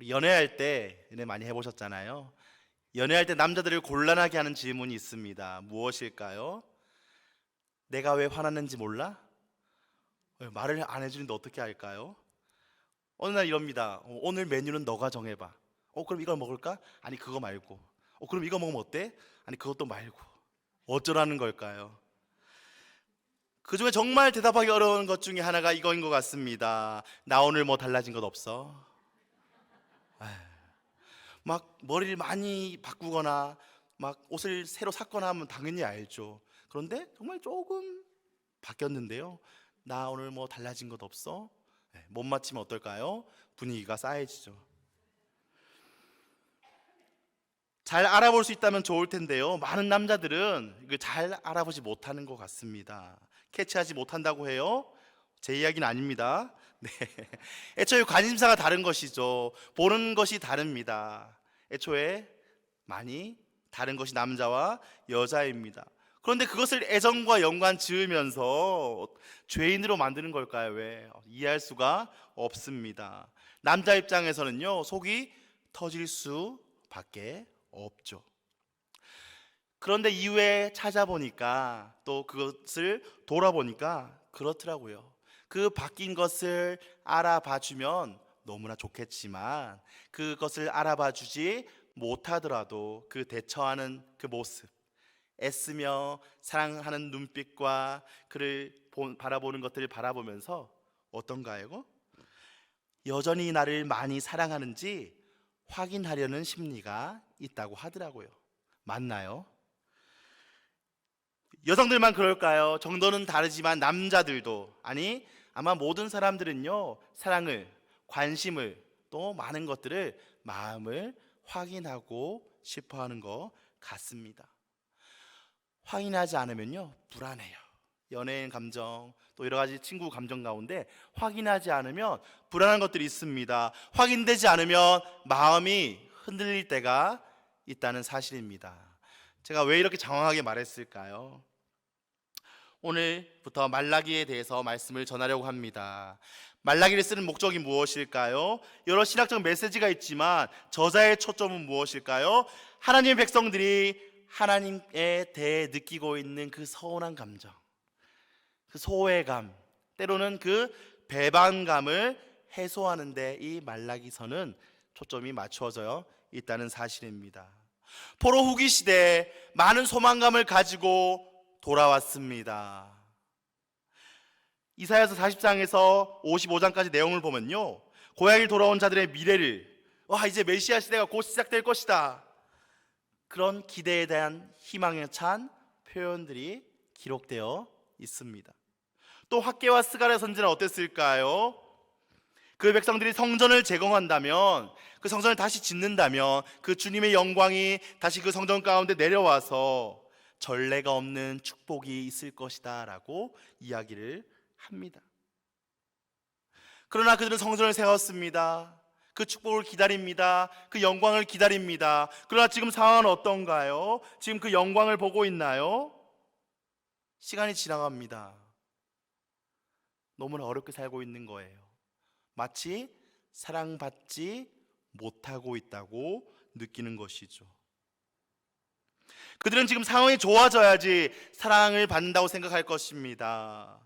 우리 연애할 때 연애 많이 해보셨잖아요. 연애할 때 남자들을 곤란하게 하는 질문이 있습니다. 무엇일까요? 내가 왜 화났는지 몰라? 말을 안 해주는데 어떻게 할까요? 어느 날 이럽니다. 오늘 메뉴는 너가 정해봐. 그럼 이걸 먹을까? 아니 그거 말고. 그럼 이거 먹으면 어때? 아니 그것도 말고. 어쩌라는 걸까요? 그 중에 정말 대답하기 어려운 것 중에 하나가 이거인 것 같습니다. 나 오늘 뭐 달라진 것 없어? 막 머리를 많이 바꾸거나 막 옷을 새로 샀거나 하면 당연히 알죠. 그런데 정말 조금 바뀌었는데요. 나 오늘 뭐 달라진 것 없어? 못 맞히면 어떨까요? 분위기가 싸해지죠. 잘 알아볼 수 있다면 좋을 텐데요. 많은 남자들은 이걸 잘 알아보지 못하는 것 같습니다. 캐치하지 못한다고 해요? 제 이야기는 아닙니다. 네. 애초에 관심사가 다른 것이죠. 보는 것이 다릅니다. 애초에 많이 다른 것이 남자와 여자입니다. 그런데 그것을 애정과 연관 지으면서 죄인으로 만드는 걸까요? 왜? 이해할 수가 없습니다. 남자 입장에서는요, 속이 터질 수밖에 없죠. 그런데 이후에 찾아보니까 또 그것을 돌아보니까 그렇더라고요. 그 바뀐 것을 알아봐 주면 너무나 좋겠지만 그것을 알아봐 주지 못하더라도 그 대처하는 그 모습, 애쓰며 사랑하는 눈빛과 그를 바라보는 것들을 바라보면서 어떤가요? 여전히 나를 많이 사랑하는지 확인하려는 심리가 있다고 하더라고요. 맞나요? 여성들만 그럴까요? 정도는 다르지만 남자들도, 아니 아마 모든 사람들은요, 사랑을, 관심을, 또 많은 것들을, 마음을 확인하고 싶어 하는 것 같습니다. 확인하지 않으면요, 불안해요. 연예인 감정, 또 여러 가지 친구 감정 가운데 확인하지 않으면 불안한 것들이 있습니다. 확인되지 않으면 마음이 흔들릴 때가 있다는 사실입니다. 제가 왜 이렇게 장황하게 말했을까요? 오늘부터 말라기에 대해서 말씀을 전하려고 합니다. 말라기를 쓰는 목적이 무엇일까요? 여러 신학적 메시지가 있지만 저자의 초점은 무엇일까요? 하나님의 백성들이 하나님에 대해 느끼고 있는 그 서운한 감정, 그 소외감, 때로는 그 배반감을 해소하는 데 이 말라기서는 초점이 맞추어져 있다는 사실입니다. 포로 후기 시대에 많은 소망감을 가지고 돌아왔습니다. 이사야서 40장에서 55장까지 내용을 보면요, 고향에 돌아온 자들의 미래를, 이제 메시아 시대가 곧 시작될 것이다, 그런 기대에 대한 희망에 찬 표현들이 기록되어 있습니다. 또 학개와 스가랴 선지는 어땠을까요? 그 백성들이 성전을 재건한다면, 그 성전을 다시 짓는다면 그 주님의 영광이 다시 그 성전 가운데 내려와서 전례가 없는 축복이 있을 것이다 라고 이야기를 합니다. 그러나 그들은 성전을 세웠습니다. 그 축복을 기다립니다. 그 영광을 기다립니다. 그러나 지금 상황은 어떤가요? 지금 그 영광을 보고 있나요? 시간이 지나갑니다. 너무나 어렵게 살고 있는 거예요. 마치 사랑받지 못하고 있다고 느끼는 것이죠. 그들은 지금 상황이 좋아져야지 사랑을 받는다고 생각할 것입니다.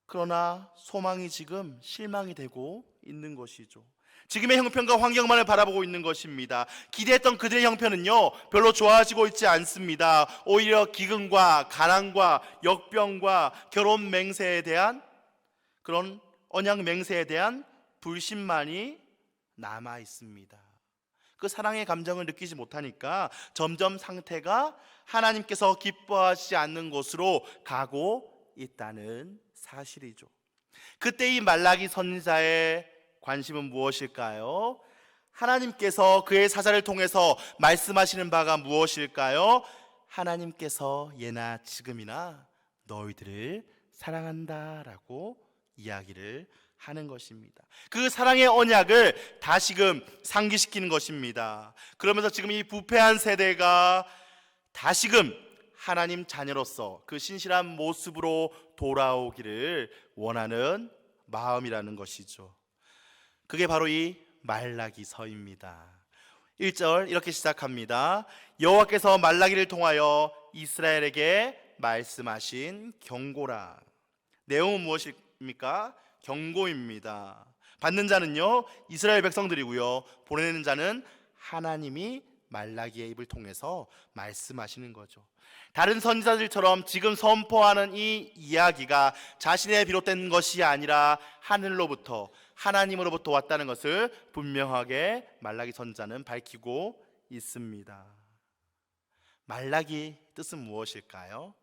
그러나 소망이 지금 실망이 되고 있는 것이죠. 지금의 형편과 환경만을 바라보고 있는 것입니다. 기대했던 그들의 형편은요, 별로 좋아지고 있지 않습니다. 오히려 기근과 가난과 역병과 결혼 맹세에 대한, 그런 언약 맹세에 대한 불신만이 남아 있습니다. 그 사랑의 감정을 느끼지 못하니까 점점 상태가 하나님께서 기뻐하시지 않는 곳으로 가고 있다는 사실이죠. 그때 이 말라기 선지자의 관심은 무엇일까요? 하나님께서 그의 사자를 통해서 말씀하시는 바가 무엇일까요? 하나님께서 예나 지금이나 너희들을 사랑한다라고 이야기를 하는 것입니다. 그 사랑의 언약을 다시금 상기시키는 것입니다. 그러면서 지금 이 부패한 세대가 다시금 하나님 자녀로서 그 신실한 모습으로 돌아오기를 원하는 마음이라는 것이죠. 그게 바로 이 말라기서입니다. 1절 이렇게 시작합니다. 여호와께서 말라기를 통하여 이스라엘에게 말씀하신 경고라. 내용은 무엇입니까? 경고입니다. 받는 자는요 이스라엘 백성들이고요, 보내는 자는 하나님이 말라기의 입을 통해서 말씀하시는 거죠. 다른 선지자들처럼 지금 선포하는 이 이야기가 자신의 비롯된 것이 아니라 하늘로부터, 하나님으로부터 왔다는 것을 분명하게 말라기 선지자는 밝히고 있습니다. 말라기 뜻은 무엇일까요?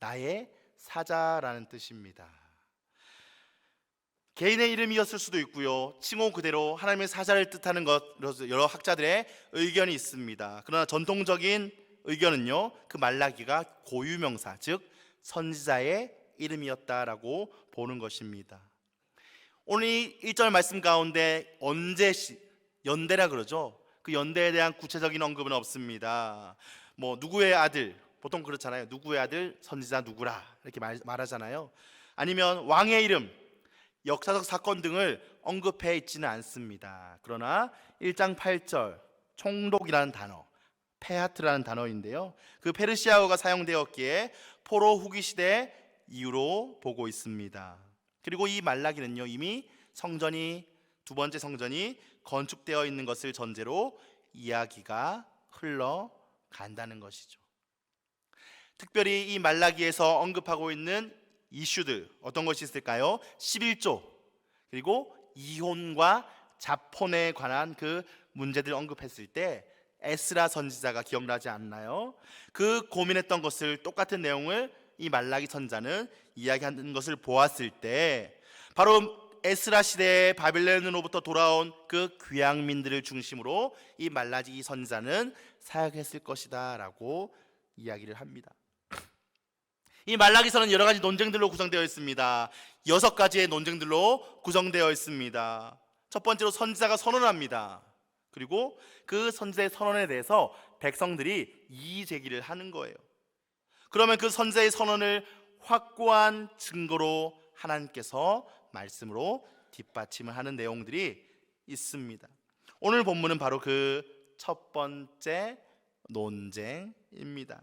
나의 사자라는 뜻입니다. 개인의 이름이었을 수도 있고요, 칭호 그대로 하나님의 사자를 뜻하는 것으로 여러 학자들의 의견이 있습니다. 그러나 전통적인 의견은요, 그 말라기가 고유명사, 즉 선지자의 이름이었다라고 보는 것입니다. 오늘 이 1절 말씀 가운데 연대라 그러죠. 그 연대에 대한 구체적인 언급은 없습니다. 뭐 누구의 아들, 보통 그렇잖아요. 누구의 아들 선지자 누구라 이렇게 말하잖아요. 아니면 왕의 이름, 역사적 사건 등을 언급해 있지는 않습니다. 그러나 1장 8절 총독이라는 단어, 페하트라는 단어인데요, 그 페르시아어가 사용되었기에 포로 후기 시대 이후로 보고 있습니다. 그리고 이 말라기는요 이미 성전이, 두 번째 성전이 건축되어 있는 것을 전제로 이야기가 흘러간다는 것이죠. 특별히 이 말라기에서 언급하고 있는 이슈들 어떤 것이 있을까요? 11조, 그리고 이혼과 자폰에 관한 그 문제들 언급했을 때 에스라 선지자가 기억나지 않나요? 그 고민했던 것을, 똑같은 내용을 이 말라기 선지자는 이야기하는 것을 보았을 때 바로 에스라 시대에 바벨론으로부터 돌아온 그 귀향민들을 중심으로 이 말라기 선지자는 사역했을 것이다 라고 이야기를 합니다. 이 말라기서는 여러 가지 논쟁들로 구성되어 있습니다. 6가지의 논쟁들로 구성되어 있습니다. 첫 번째로 선지자가 선언합니다. 그리고 그 선지자의 선언에 대해서 백성들이 이의 제기를 하는 거예요. 그러면 그 선지자의 선언을 확고한 증거로 하나님께서 말씀으로 뒷받침을 하는 내용들이 있습니다. 오늘 본문은 바로 그 첫 번째 논쟁입니다.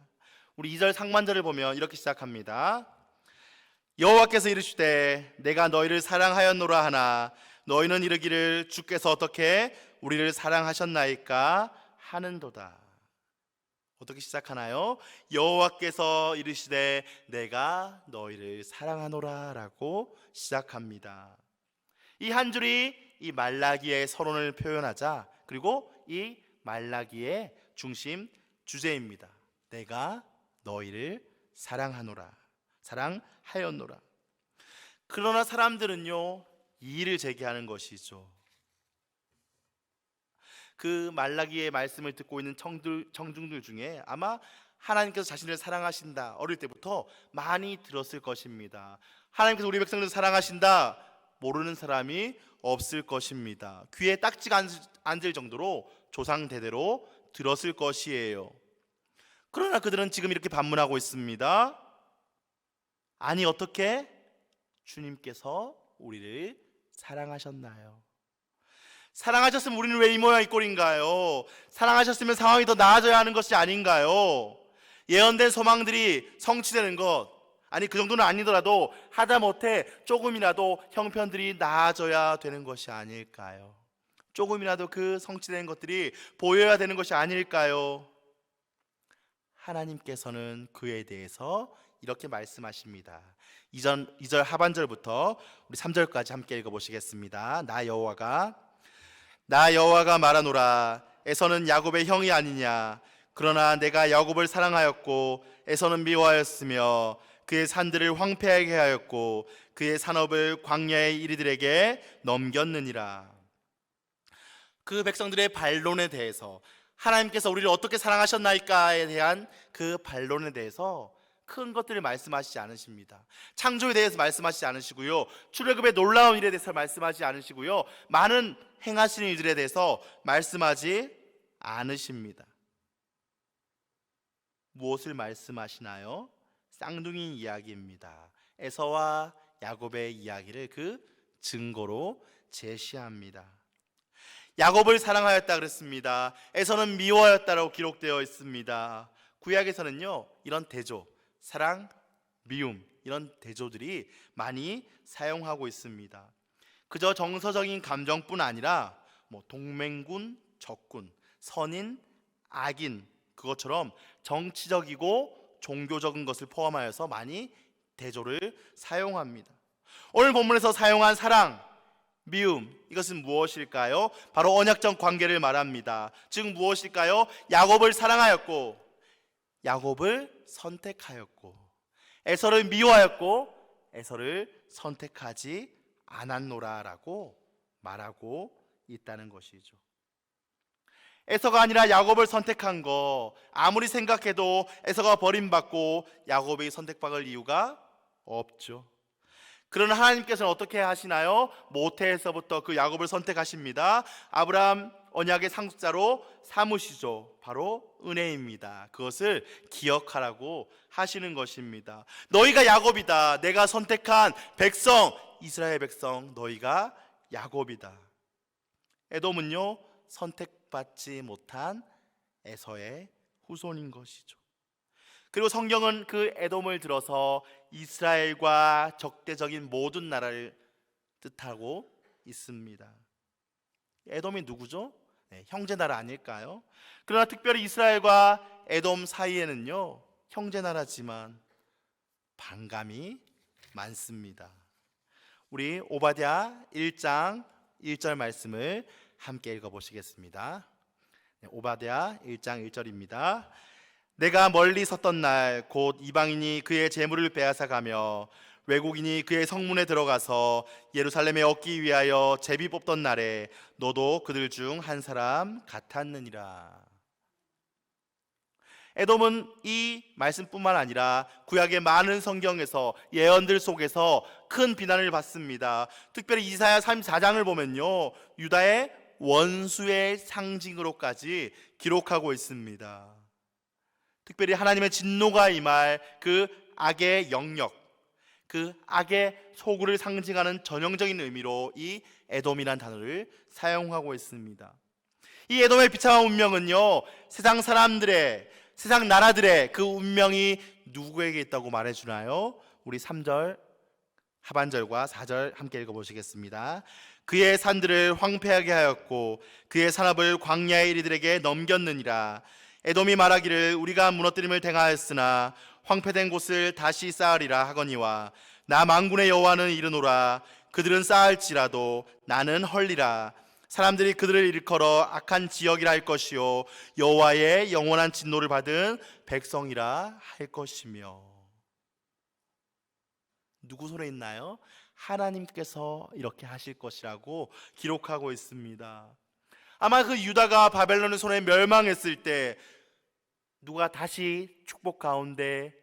우리 2절 상반절을 보면 이렇게 시작합니다. 여호와께서 이르시되 내가 너희를 사랑하였노라 하나 너희는 이르기를 주께서 어떻게 우리를 사랑하셨나이까 하는도다. 어떻게 시작하나요? 여호와께서 이르시되 내가 너희를 사랑하노라 라고 시작합니다. 이 한 줄이 이 말라기의 서론을 표현하자, 그리고 이 말라기의 중심 주제입니다. 내가 너희를 사랑하였노라. 그러나 사람들은요 이의를 제기하는 것이죠. 그 말라기의 말씀을 듣고 있는 청중들 중에 아마 하나님께서 자신을 사랑하신다 어릴 때부터 많이 들었을 것입니다. 하나님께서 우리 백성들을 사랑하신다 모르는 사람이 없을 것입니다. 귀에 딱지가 앉을 정도로 조상 대대로 들었을 것이에요. 그러나 그들은 지금 이렇게 반문하고 있습니다. 아니 어떻게 주님께서 우리를 사랑하셨나요? 사랑하셨으면 우리는 왜 이 모양 이 꼴인가요? 사랑하셨으면 상황이 더 나아져야 하는 것이 아닌가요? 예언된 소망들이 성취되는 것, 아니 그 정도는 아니더라도 하다못해 조금이라도 형편들이 나아져야 되는 것이 아닐까요? 조금이라도 그 성취된 것들이 보여야 되는 것이 아닐까요? 하나님께서는 그에 대해서 이렇게 말씀하십니다. 2절 하반절부터 우리 3절까지 함께 읽어보시겠습니다. 나 여호와가 말하노라. 에서는 야곱의 형이 아니냐. 그러나 내가 야곱을 사랑하였고 에서는 미워하였으며 그의 산들을 황폐하게 하였고 그의 산업을 광야의 이리들에게 넘겼느니라. 그 백성들의 반론에 대해서, 하나님께서 우리를 어떻게 사랑하셨나이까에 대한 그 반론에 대해서 큰 것들을 말씀하시지 않으십니다. 창조에 대해서 말씀하시지 않으시고요, 출애굽의 놀라운 일에 대해서 말씀하지 않으시고요, 많은 행하시는 일들에 대해서 말씀하지 않으십니다. 무엇을 말씀하시나요? 쌍둥이 이야기입니다. 에서와 야곱의 이야기를 그 증거로 제시합니다. 야곱을 사랑하였다 그랬습니다. 에서는 미워하였다라고 기록되어 있습니다. 구약에서는요, 이런 대조, 사랑, 미움, 이런 대조들이 많이 사용하고 있습니다. 그저 정서적인 감정뿐 아니라 동맹군, 적군, 선인, 악인, 그것처럼 정치적이고 종교적인 것을 포함하여서 많이 대조를 사용합니다. 오늘 본문에서 사용한 사랑, 미움, 이것은 무엇일까요? 바로 언약적 관계를 말합니다. 즉 무엇일까요? 야곱을 사랑하였고 야곱을 선택하였고 에서를 미워하였고 에서를 선택하지 않았노라라고 말하고 있다는 것이죠. 에서가 아니라 야곱을 선택한 거, 아무리 생각해도 에서가 버림받고 야곱이 선택받을 이유가 없죠. 그러나 하나님께서는 어떻게 하시나요? 모태에서부터 그 야곱을 선택하십니다. 아브라함 언약의 상속자로 삼으시죠. 바로 은혜입니다. 그것을 기억하라고 하시는 것입니다. 너희가 야곱이다. 내가 선택한 백성, 이스라엘 백성, 너희가 야곱이다. 에돔은요, 선택받지 못한 에서의 후손인 것이죠. 그리고 성경은 그 에돔을 들어서 이스라엘과 적대적인 모든 나라를 뜻하고 있습니다. 에돔이 누구죠? 형제 나라 아닐까요? 그러나 특별히 이스라엘과 에돔 사이에는요, 형제 나라지만 반감이 많습니다. 우리 오바댜 1장 1절 말씀을 함께 읽어보시겠습니다. 오바댜 1장 1절입니다. 내가 멀리 섰던 날 곧 이방인이 그의 재물을 빼앗아 가며 외국인이 그의 성문에 들어가서 예루살렘에 얻기 위하여 제비 뽑던 날에 너도 그들 중 한 사람 같았느니라. 에돔은 이 말씀뿐만 아니라 구약의 많은 성경에서 예언들 속에서 큰 비난을 받습니다. 특별히 이사야 34장을 보면요, 유다의 원수의 상징으로까지 기록하고 있습니다. 특별히 하나님의 진노가 임할 그 악의 영역, 그 악의 소굴을 상징하는 전형적인 의미로 이 에돔이라는 단어를 사용하고 있습니다. 이 에돔의 비참한 운명은요, 세상 사람들의, 세상 나라들의 그 운명이 누구에게 있다고 말해주나요? 우리 3절 하반절과 4절 함께 읽어보시겠습니다. 그의 산들을 황폐하게 하였고 그의 산업을 광야의 이리들에게 넘겼느니라. 에돔이 말하기를 우리가 무너뜨림을 당하였으나 황폐된 곳을 다시 쌓으리라 하거니와 나 만군의 여호와는 이르노라. 그들은 쌓을지라도 나는 헐리라. 사람들이 그들을 일컬어 악한 지역이라 할 것이요 여호와의 영원한 진노를 받은 백성이라 할 것이며. 누구 손에 있나요? 하나님께서 이렇게 하실 것이라고 기록하고 있습니다. 아마 그 유다가 바벨론의 손에 멸망했을 때 누가 다시 축복 가운데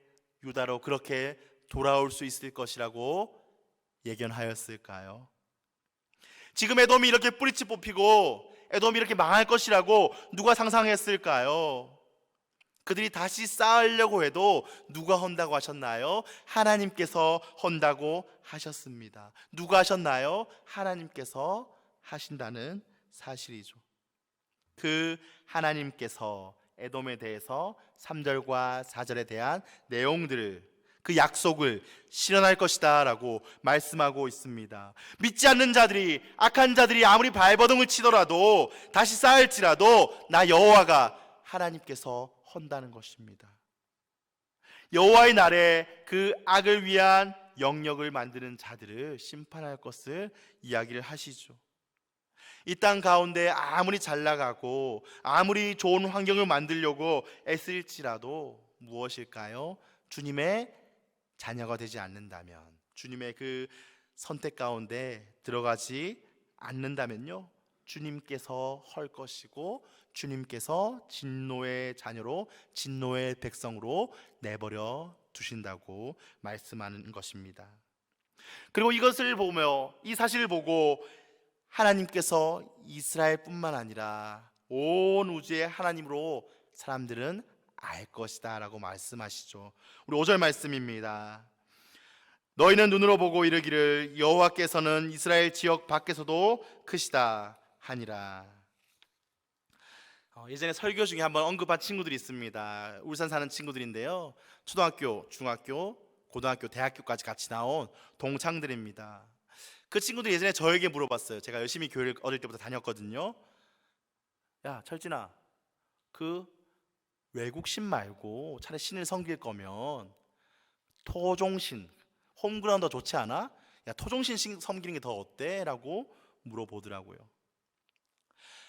유다로 그렇게 돌아올 수 있을 것이라고 예견하였을까요? 지금 에돔이 이렇게 뿌리치 뽑히고 에돔이 이렇게 망할 것이라고 누가 상상했을까요? 그들이 다시 쌓으려고 해도 누가 헌다고 하셨나요? 하나님께서 헌다고 하셨습니다. 누가 하셨나요? 하나님께서 하신다는 사실이죠. 그 하나님께서 에돔에 대해서 3절과 4절에 대한 내용들을, 그 약속을 실현할 것이다 라고 말씀하고 있습니다. 믿지 않는 자들이, 악한 자들이 아무리 발버둥을 치더라도 다시 쌓을지라도 나 여호와가 하나님께서 헌다는 것입니다. 여호와의 날에 그 악을 위한 영역을 만드는 자들을 심판할 것을 이야기를 하시죠. 이 땅 가운데 아무리 잘 나가고 아무리 좋은 환경을 만들려고 애쓸지라도 무엇일까요? 주님의 자녀가 되지 않는다면, 주님의 그 선택 가운데 들어가지 않는다면요, 주님께서 헐 것이고 주님께서 진노의 자녀로, 진노의 백성으로 내버려 두신다고 말씀하는 것입니다. 그리고 이것을 보며, 이 사실을 보고 하나님께서 이스라엘뿐만 아니라 온 우주의 하나님으로 사람들은 알 것이다 라고 말씀하시죠. 우리 5절 말씀입니다. 너희는 눈으로 보고 이르기를 여호와께서는 이스라엘 지역 밖에서도 크시다 하니라. 예전에 설교 중에 한번 언급한 친구들이 있습니다. 울산 사는 친구들인데요, 초등학교, 중학교, 고등학교, 대학교까지 같이 나온 동창들입니다. 그 친구들이 예전에 저에게 물어봤어요. 제가 열심히 교회를 어릴 때부터 다녔거든요. 야, 철진아, 그 외국신 말고 차라리 신을 섬길 거면 토종신, 홈그라운드 좋지 않아? 야, 토종신 섬기는 게 더 어때? 라고 물어보더라고요.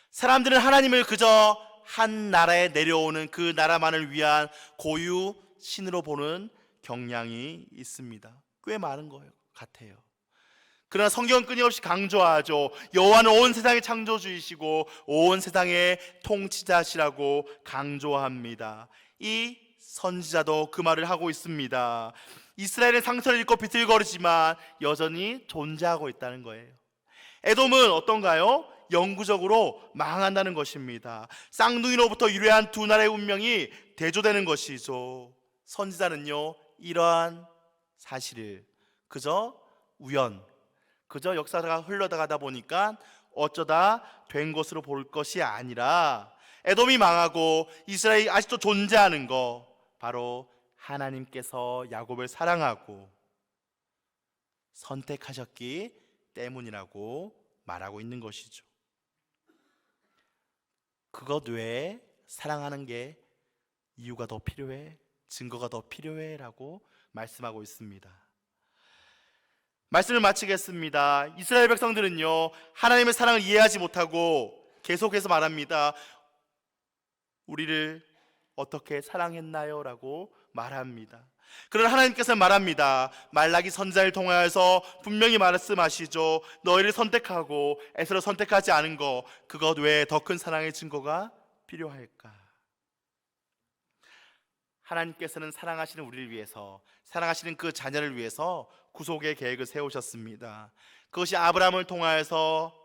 사람들은 하나님을 그저 한 나라에 내려오는 그 나라만을 위한 고유 신으로 보는 경향이 있습니다. 꽤 많은 것 같아요. 그러나 성경은 끊임없이 강조하죠. 여호와는 온 세상의 창조주이시고 온 세상의 통치자시라고 강조합니다. 이 선지자도 그 말을 하고 있습니다. 이스라엘은 상처를 입고 비틀거리지만 여전히 존재하고 있다는 거예요. 에돔은 어떤가요? 영구적으로 망한다는 것입니다. 쌍둥이로부터 유래한 두 나라의 운명이 대조되는 것이죠. 선지자는요, 이러한 사실을 그저 우연, 그저 역사가 흘러가다 보니까 어쩌다 된 것으로 볼 것이 아니라 에돔이 망하고 이스라엘이 아직도 존재하는 거, 바로 하나님께서 야곱을 사랑하고 선택하셨기 때문이라고 말하고 있는 것이죠. 그것 외에 사랑하는 게 이유가 더 필요해, 증거가 더 필요해 라고 말씀하고 있습니다. 말씀을 마치겠습니다. 이스라엘 백성들은요, 하나님의 사랑을 이해하지 못하고 계속해서 말합니다. 우리를 어떻게 사랑했나요? 라고 말합니다. 그러나 하나님께서는 말합니다. 말라기 선지자를 통하여서 분명히 말씀하시죠. 너희를 선택하고 에서로 선택하지 않은 것, 그것 외에 더 큰 사랑의 증거가 필요할까? 하나님께서는 사랑하시는 우리를 위해서, 사랑하시는 그 자녀를 위해서 구속의 계획을 세우셨습니다. 그것이 아브라함을 통하여서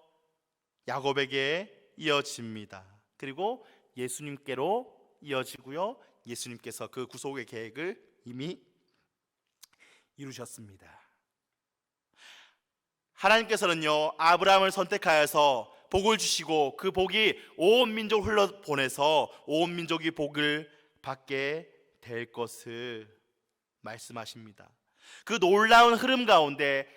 야곱에게 이어집니다. 그리고 예수님께로 이어지고요, 예수님께서 그 구속의 계획을 이미 이루셨습니다. 하나님께서는요, 아브라함을 선택하여서 복을 주시고 그 복이 온 민족을 흘러보내서 온 민족이 복을 받게 될 것을 말씀하십니다. 그 놀라운 흐름 가운데,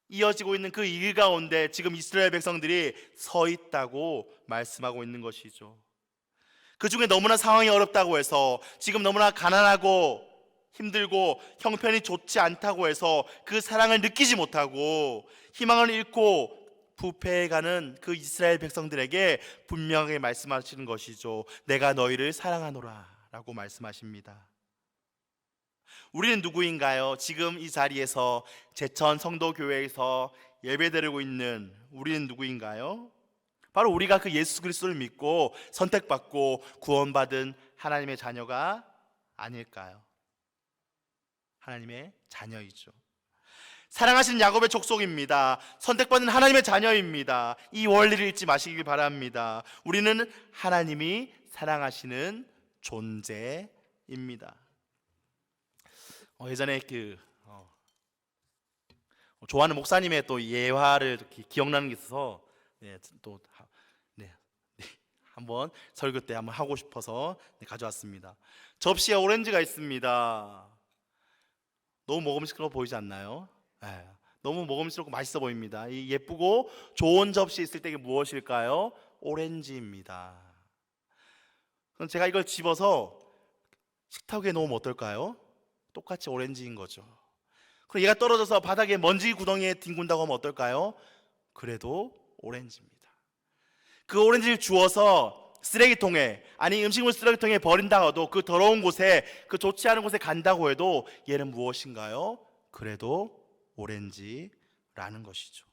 이어지고 있는 그 일 가운데 지금 이스라엘 백성들이 서 있다고 말씀하고 있는 것이죠. 그 중에 너무나 상황이 어렵다고 해서, 지금 너무나 가난하고 힘들고 형편이 좋지 않다고 해서 그 사랑을 느끼지 못하고 희망을 잃고 부패해가는 그 이스라엘 백성들에게 분명하게 말씀하시는 것이죠. 내가 너희를 사랑하노라 라고 말씀하십니다. 우리는 누구인가요? 지금 이 자리에서 제천 성도교회에서 예배드리고 있는 우리는 누구인가요? 바로 우리가 그 예수 그리스도를 믿고 선택받고 구원받은 하나님의 자녀가 아닐까요? 하나님의 자녀이죠. 사랑하시는 야곱의 족속입니다. 선택받은 하나님의 자녀입니다. 이 원리를 잊지 마시길 바랍니다. 우리는 하나님이 사랑하시는 존재입니다. 예전에 좋아하는 목사님의 또 예화를 기억나는 게 있어서 한번 설교 때 한번 하고 싶어서 가져왔습니다. 접시에 오렌지가 있습니다. 너무 먹음직스러워 보이지 않나요? 너무 먹음직스럽고 맛있어 보입니다. 이 예쁘고 좋은 접시 있을 때 이게 무엇일까요? 오렌지입니다. 그럼 제가 이걸 집어서 식탁 위에 놓으면 어떨까요? 똑같이 오렌지인 거죠. 그럼 얘가 떨어져서 바닥에 먼지 구덩이에 뒹군다고 하면 어떨까요? 그래도 오렌지입니다. 그 오렌지를 주워서 쓰레기통에, 아니 음식물 쓰레기통에 버린다고도, 그 더러운 곳에, 그 좋지 않은 곳에 간다고 해도 얘는 무엇인가요? 그래도 오렌지라는 것이죠.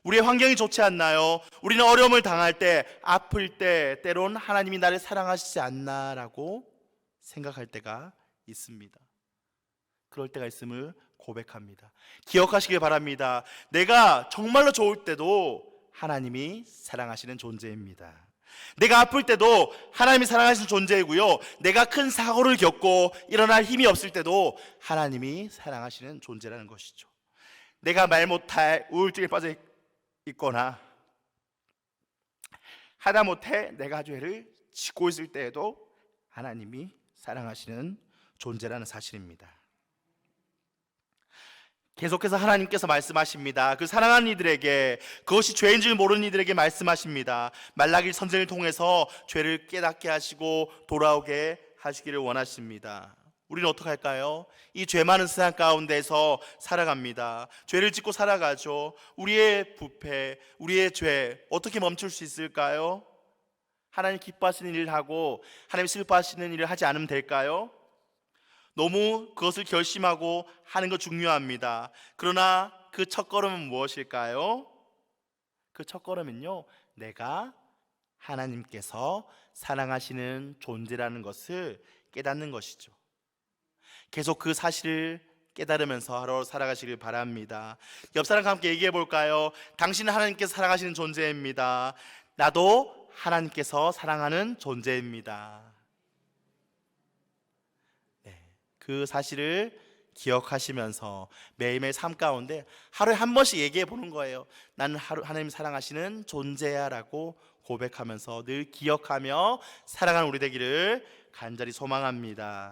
우리의 환경이 좋지 않나요? 우리는 어려움을 당할 때, 아플 때 때론 하나님이 나를 사랑하시지 않나라고 생각할 때가 있습니다. 그럴 때가 있음을 고백합니다. 기억하시길 바랍니다. 내가 정말로 좋을 때도 하나님이 사랑하시는 존재입니다. 내가 아플 때도 하나님이 사랑하시는 존재이고요, 내가 큰 사고를 겪고 일어날 힘이 없을 때도 하나님이 사랑하시는 존재라는 것이죠. 내가 말 못할 우울증에 빠져 있거나 하다못해 내가 죄를 짓고 있을 때에도 하나님이 사랑하시는 존재라는 사실입니다. 계속해서 하나님께서 말씀하십니다. 그 사랑하는 이들에게, 그것이 죄인 줄 모르는 이들에게 말씀하십니다. 말라기 선생을 통해서 죄를 깨닫게 하시고 돌아오게 하시기를 원하십니다. 우리는 어떻게 할까요? 이 죄 많은 세상 가운데서 살아갑니다. 죄를 짓고 살아가죠. 우리의 부패, 우리의 죄 어떻게 멈출 수 있을까요? 하나님 기뻐하시는 일을 하고 하나님 슬퍼하시는 일을 하지 않으면 될까요? 너무 그것을 결심하고 하는 거 중요합니다. 그러나 그 첫걸음은 무엇일까요? 그 첫걸음은요, 내가 하나님께서 사랑하시는 존재라는 것을 깨닫는 것이죠. 계속 그 사실을 깨달으면서 하루 살아가시길 바랍니다. 옆 사람과 함께 얘기해 볼까요? 당신은 하나님께서 사랑하시는 존재입니다. 나도 하나님께서 사랑하는 존재입니다. 그 사실을 기억하시면서 매일매일 삶 가운데 하루에 한 번씩 얘기해 보는 거예요. 나는 하나님 사랑하시는 존재야 라고 고백하면서 늘 기억하며 살아가는 우리 되기를 간절히 소망합니다.